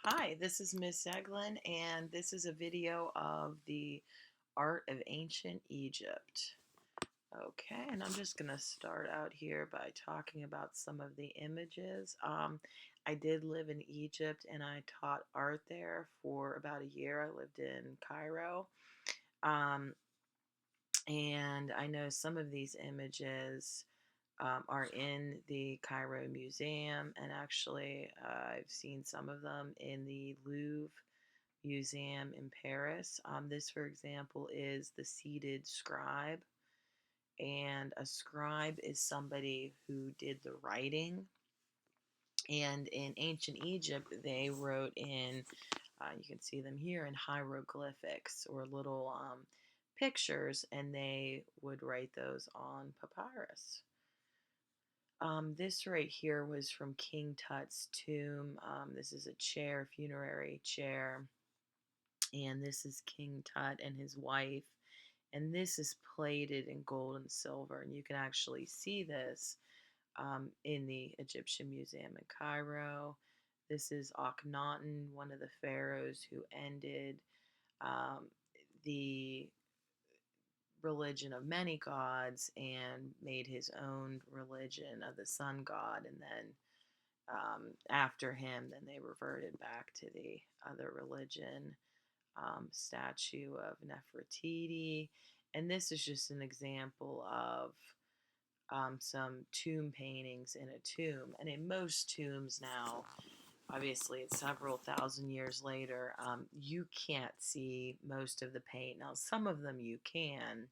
Hi, this is Miss Eglin, and this is a video of the art of ancient Egypt. Okay, and I'm just going to start out here by talking about some of the images. I did live in Egypt and I taught art there for about a year. I lived in Cairo. Um, and I know some of these images are in the Cairo Museum, and actually, I've seen some of them in the Louvre Museum in Paris. This, for example, is the seated scribe, and a scribe is somebody who did the writing. And in ancient Egypt, they wrote in, you can see them here in hieroglyphics or little pictures, and they would write those on papyrus. This right here was from King Tut's tomb. This is a chair, funerary chair, and this is King Tut and his wife. And this is plated in gold and silver, and you can actually see this in the Egyptian Museum in Cairo. This is Akhenaten, one of the pharaohs who ended um, the religion of many gods and made his own religion of the sun god. And then after him, then they reverted back to the other religion. Statue of Nefertiti. And this is just an example of some tomb paintings in a tomb. And in most tombs now, obviously it's several thousand years later, you can't see most of the paint. Now, some of them you can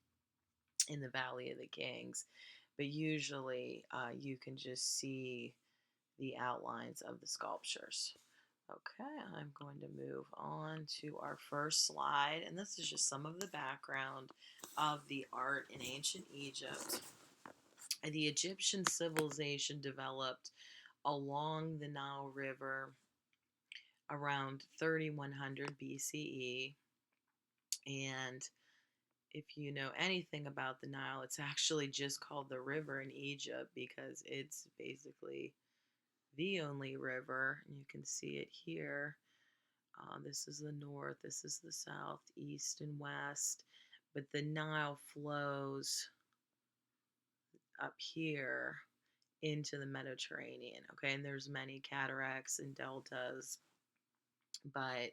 in the Valley of the Kings, but usually you can just see the outlines of the sculptures. Okay, I'm going to move on to our first slide, and this is just some of the background of the art in ancient Egypt. The Egyptian civilization developed along the Nile River around 3100 BCE, and if you know anything about the Nile, it's actually just called the river in Egypt because it's basically the only river. You can see it here. This is the north, this is the south, east, and west. But the Nile flows up here into the Mediterranean. Okay, and there's many cataracts and deltas, but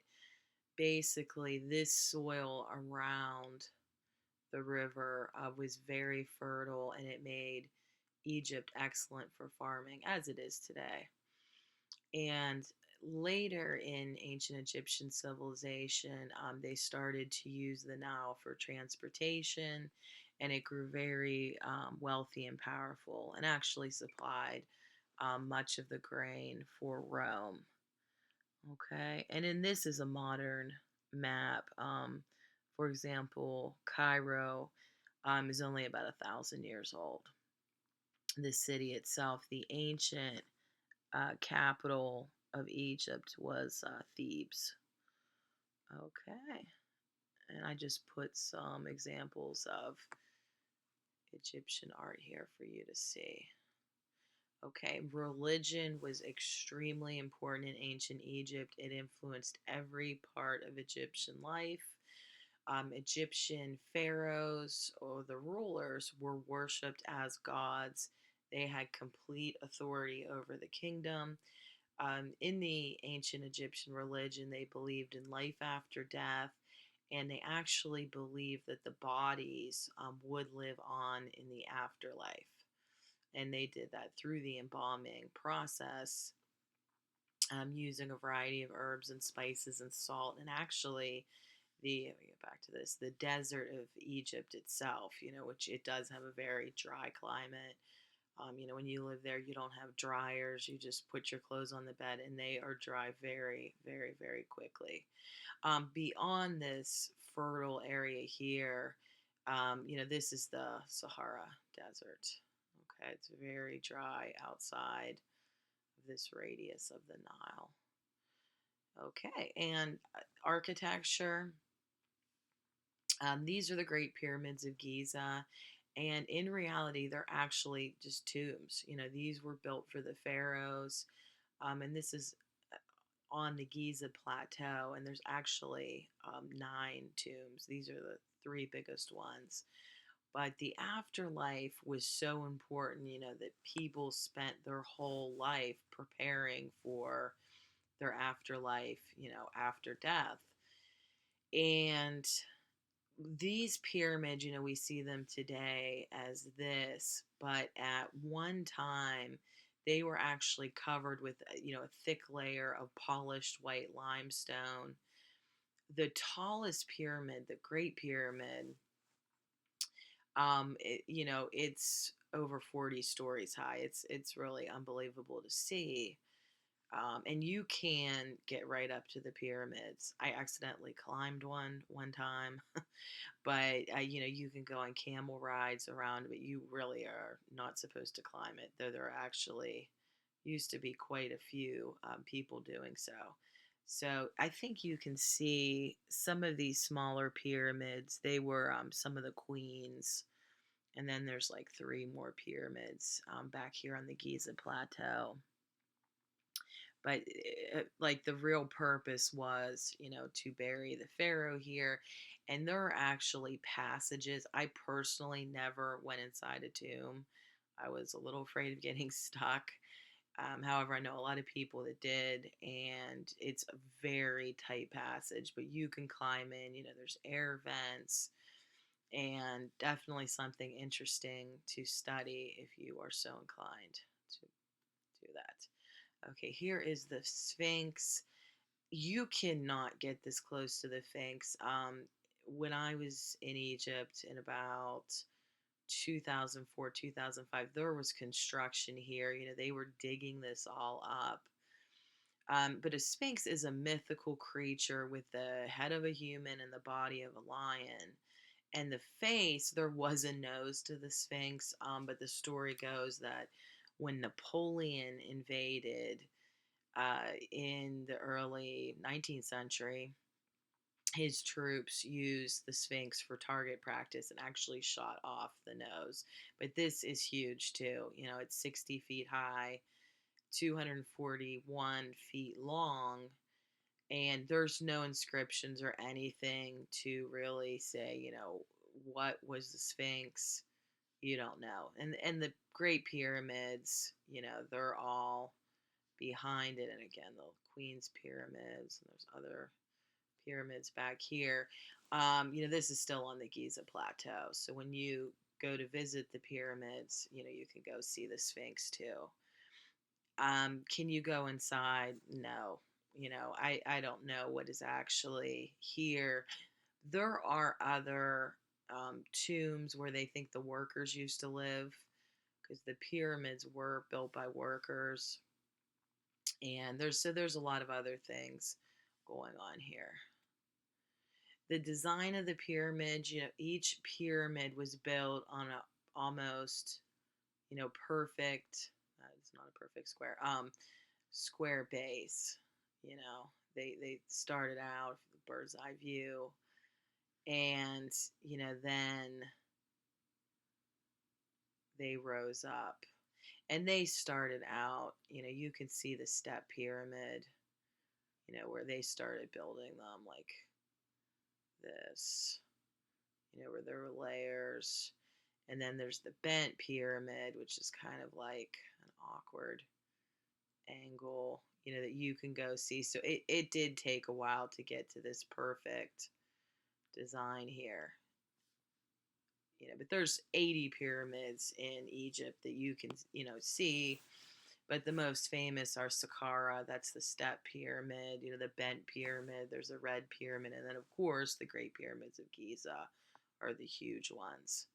basically, this soil around the river was very fertile and it made Egypt excellent for farming, as it is today. And later in ancient Egyptian civilization, they started to use the Nile for transportation, and it grew very wealthy and powerful, and actually supplied much of the grain for Rome. Okay, and then this is a modern map. For example, Cairo is only about 1,000 years old. The city itself, the ancient capital of Egypt, was Thebes. Okay, and I just put some examples of Egyptian art here for you to see. Okay, religion was extremely important in ancient Egypt. It influenced every part of Egyptian life. Egyptian pharaohs or the rulers were worshipped as gods. They had complete authority over the kingdom. In the ancient Egyptian religion, they believed in life after death, and they actually believed that the bodies would live on in the afterlife. And they did that through the embalming process, using a variety of herbs and spices and salt. And actually, let me get back to this, the desert of Egypt itself, which it does have a very dry climate. When you live there, you don't have dryers. You just put your clothes on the bed, and they are dry very, very, very quickly. Beyond this fertile area here, this is the Sahara Desert. Okay, it's very dry outside of this radius of the Nile. Okay, and architecture. These are the Great Pyramids of Giza, and in reality, they're actually just tombs. These were built for the pharaohs, and this is on the Giza Plateau, and there's actually 9 tombs. These are the three biggest ones. But the afterlife was so important, that people spent their whole life preparing for their afterlife, after death. And these pyramids, we see them today as this, but at one time they were actually covered with, a thick layer of polished white limestone. The tallest pyramid, the Great Pyramid, it's over 40 stories high. It's really unbelievable to see. And you can get right up to the pyramids. I accidentally climbed one time, but you can go on camel rides around, but you really are not supposed to climb it. Though there actually used to be quite a few people doing so. So I think you can see some of these smaller pyramids. They were some of the queens, and then there's like 3 more pyramids back here on the Giza Plateau. But like the real purpose was, to bury the pharaoh here. And there are actually passages. I personally never went inside a tomb. I was a little afraid of getting stuck. However, I know a lot of people that did, and it's a very tight passage, but you can climb in. There's air vents, and definitely something interesting to study if you are so inclined to do that. Okay, here is the Sphinx. You cannot get this close to the Sphinx. When I was in Egypt in about 2004, 2005, there was construction here. They were digging this all up. But a Sphinx is a mythical creature with the head of a human and the body of a lion. And the face, there was a nose to the Sphinx, but the story goes that when Napoleon invaded in the early 19th century, his troops used the Sphinx for target practice and actually shot off the nose. But this is huge too. It's 60 feet high, 241 feet long, and there's no inscriptions or anything to really say, what was the Sphinx. You don't know. And the Great Pyramids, they're all behind it. And again, the Queen's Pyramids, and there's other pyramids back here. This is still on the Giza Plateau. So when you go to visit the pyramids, you can go see the Sphinx too. Can you go inside? No. I don't know what is actually here. There are other tombs where they think the workers used to live, because the pyramids were built by workers. And there's a lot of other things going on here. The design of the pyramids, each pyramid was built on a almost, perfect, it's not a perfect square, square base. They started out with the bird's eye view, and then they rose up, and they started out, you can see the step pyramid, where they started building them like this, where there were layers. And then there's the bent pyramid, which is kind of like an awkward angle, that you can go see. So it did take a while to get to this perfect design here. But there's 80 pyramids in Egypt that you can, see. But the most famous are Saqqara, that's the step pyramid, the bent pyramid, there's a red pyramid, and then of course the Great Pyramids of Giza are the huge ones.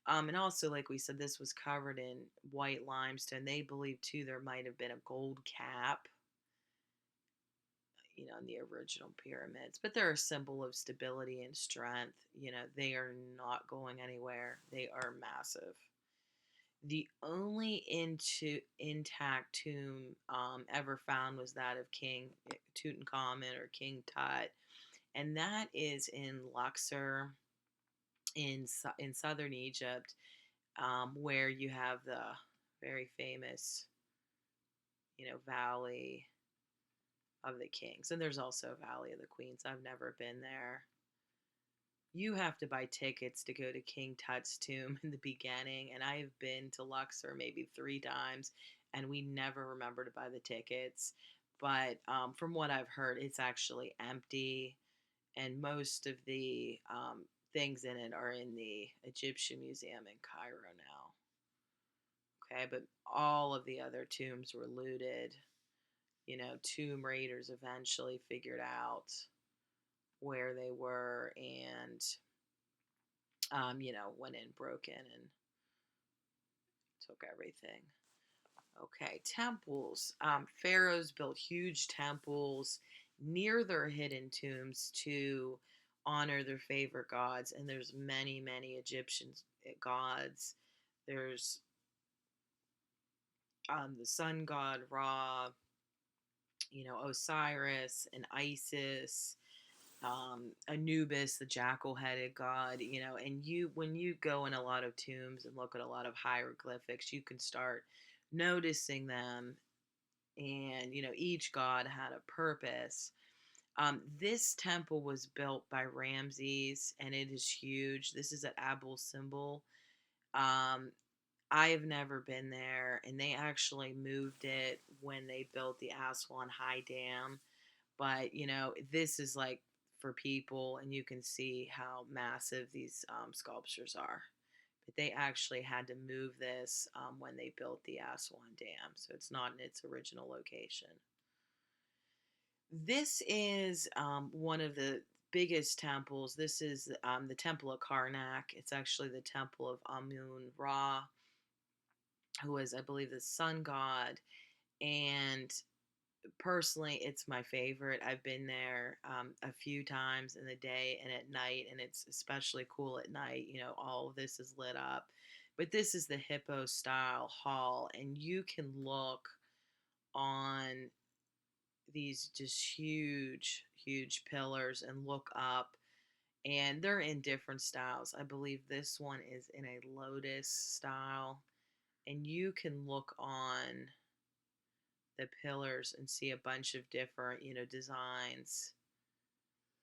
And also, like we said, this was covered in white limestone. They believe too there might have been a gold cap, in the original pyramids. But they're a symbol of stability and strength. They are not going anywhere. They are massive. The only intact tomb ever found was that of King Tutankhamun or King Tut, and that is in Luxor in southern Egypt, where you have the very famous, valley of the kings. And there's also Valley of the Queens. I've never been there. You have to buy tickets to go to King Tut's tomb in the beginning, and I have been to Luxor maybe 3 times, and we never remember to buy the tickets. But from what I've heard, it's actually empty, and most of the things in it are in the Egyptian Museum in Cairo now. Okay, but all of the other tombs were looted. Tomb raiders eventually figured out where they were and, went in, broke in, and took everything. Okay, temples. Pharaohs built huge temples near their hidden tombs to honor their favorite gods, and there's many, many Egyptian gods. There's the sun god Ra, Osiris and Isis, Anubis, the jackal-headed god, and when you go in a lot of tombs and look at a lot of hieroglyphics, you can start noticing them, and each god had a purpose. This temple was built by Ramses, and it is huge. This is at Abul Simbel. Um, I have never been there, and they actually moved it when they built the Aswan High Dam. But this is like for people, and you can see how massive these sculptures are. But they actually had to move this when they built the Aswan Dam, so it's not in its original location. This is one of the biggest temples. This is the Temple of Karnak. It's actually the Temple of Amun Ra, who is, I believe, the sun god. And personally, it's my favorite. I've been there a few times in the day and at night, and it's especially cool at night. All of this is lit up. But this is the hippo style hall, and you can look on these just huge, huge pillars and look up, and they're in different styles. I believe this one is in a lotus style, and you can look on the pillars and see a bunch of different, designs.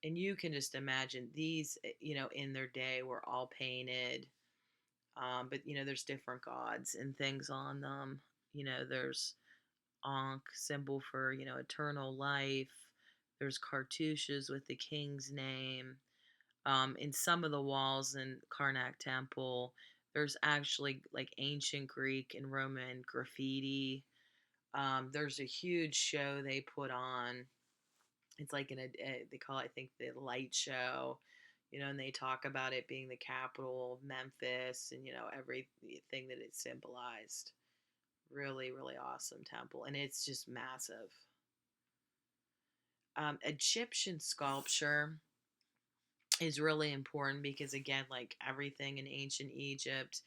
And you can just imagine these, in their day were all painted. But, there's different gods and things on them. There's Ankh, symbol for, eternal life. There's cartouches with the king's name. In some of the walls in Karnak Temple, there's actually like ancient Greek and Roman graffiti. There's a huge show they put on. It's like they call it, I think, the light show, and they talk about it being the capital of Memphis and, everything that it symbolized. Really, really awesome temple, and it's just massive. Egyptian sculpture is really important because, again, like everything in ancient Egypt,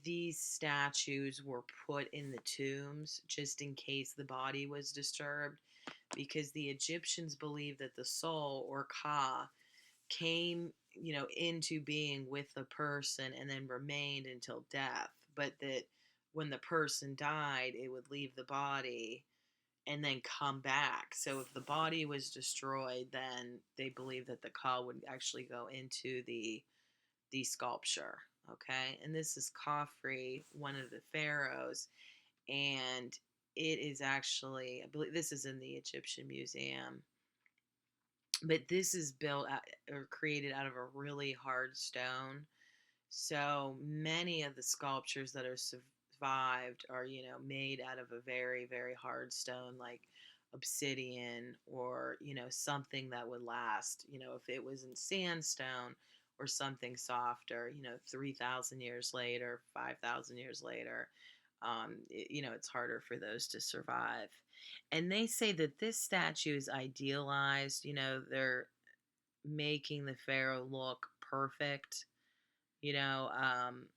these statues were put in the tombs just in case the body was disturbed, because the Egyptians believed that the soul, or Ka, came, into being with the person and then remained until death, but that when the person died, it would leave the body and then come back. So if the body was destroyed, then they believed that the Ka would actually go into the sculpture. Okay, and this is Khafre, one of the pharaohs, and it is actually, I believe this is in the Egyptian Museum, but this is built out, or created out of a really hard stone. So many of the sculptures that are survived are, made out of a very, very hard stone, like obsidian, or, something that would last, if it was in sandstone or something softer, 3,000 years later, 5,000 years later, it's harder for those to survive. And they say that this statue is idealized. They're making the pharaoh look perfect. You know, um,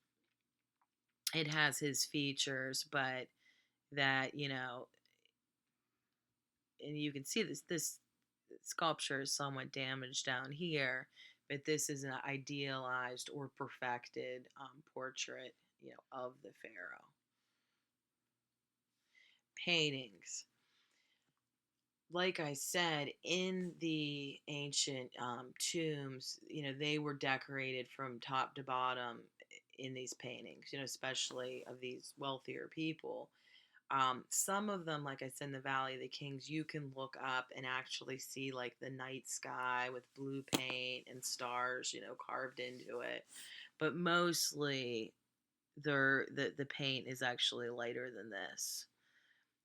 it has his features, but that, and you can see this sculpture is somewhat damaged down here, but this is an idealized or perfected portrait, of the pharaoh. Paintings. like I said, in the ancient tombs, they were decorated from top to bottom in these paintings, especially of these wealthier people. Some of them, like I said, in the Valley of the Kings, you can look up and actually see like the night sky with blue paint and stars, carved into it. But mostly, the paint is actually lighter than this.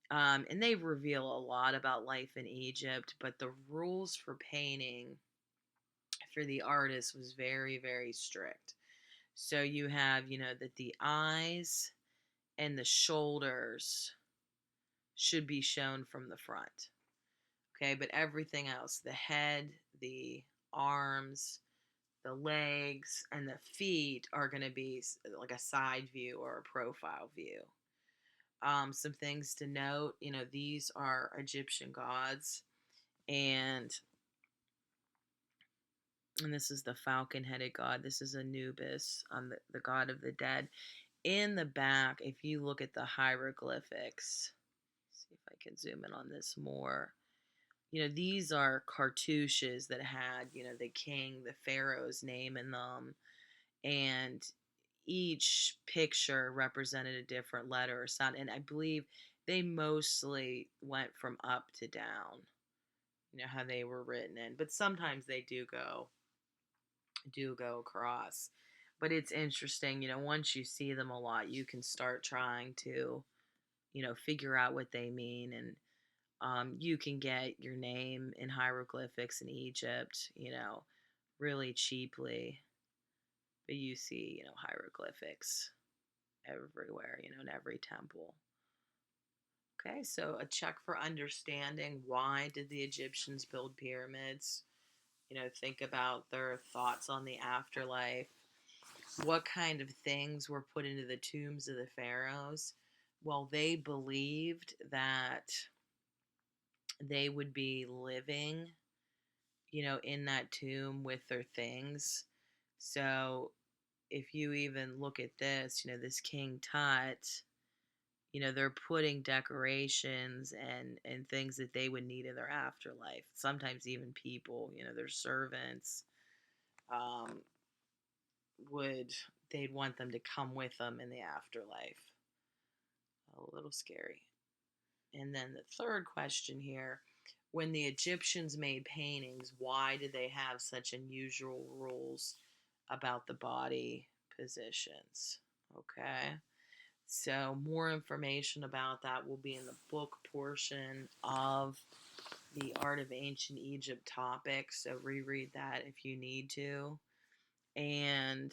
And they reveal a lot about life in Egypt, but the rules for painting for the artist was very, very strict. So you have, that the eyes and the shoulders should be shown from the front. Okay, but everything else, the head, the arms, the legs, and the feet are going to be like a side view or a profile view. Some things to note, these are Egyptian gods, and this is the falcon-headed god. This is Anubis, the god of the dead. In the back, if you look at the hieroglyphics, see if I can zoom in on this more. These are cartouches that had, the king, the pharaoh's name in them, and each picture represented a different letter or sound. And I believe they mostly went from up to down, how they were written in. But sometimes they do go across. But it's interesting, once you see them a lot, you can start trying to, figure out what they mean. And you can get your name in hieroglyphics in Egypt, really cheaply. But you see, hieroglyphics everywhere, in every temple. Okay, so a check for understanding: why did the Egyptians build pyramids? Think about their thoughts on the afterlife. What kind of things were put into the tombs of the pharaohs? Well, they believed that they would be living, in that tomb with their things. So if you even look at this, this King Tut, they're putting decorations and things that they would need in their afterlife. Sometimes even people, their servants, um, would they'd want them to come with them in the afterlife. A little scary. And then the third question here: when the Egyptians made paintings, why did they have such unusual rules about the body positions? Okay. So, more information about that will be in the book portion of the Art of Ancient Egypt topic. So, reread that if you need to. And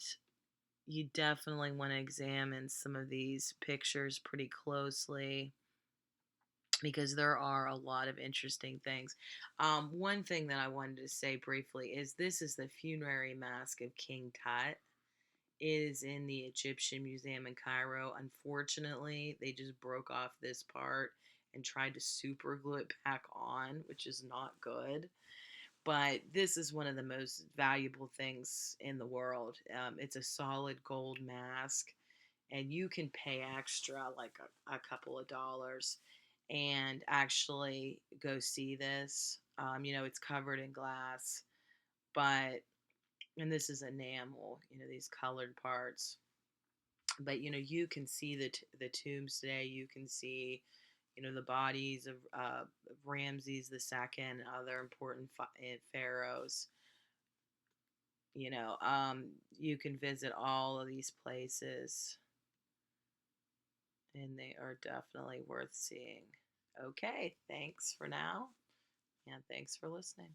you definitely want to examine some of these pictures pretty closely because there are a lot of interesting things. One thing that I wanted to say briefly is this is the funerary mask of King Tut. It is in the Egyptian Museum in Cairo. Unfortunately, they just broke off this part and tried to super glue it back on, which is not good. But this is one of the most valuable things in the world. It's a solid gold mask, and you can pay extra, like a couple of dollars, and actually go see this. It's covered in glass, but and this is enamel, these colored parts. But you can see the tombs today. You can see, the bodies of Ramses II and other important pharaohs. You can visit all of these places, and they are definitely worth seeing. Okay, thanks for now, and thanks for listening.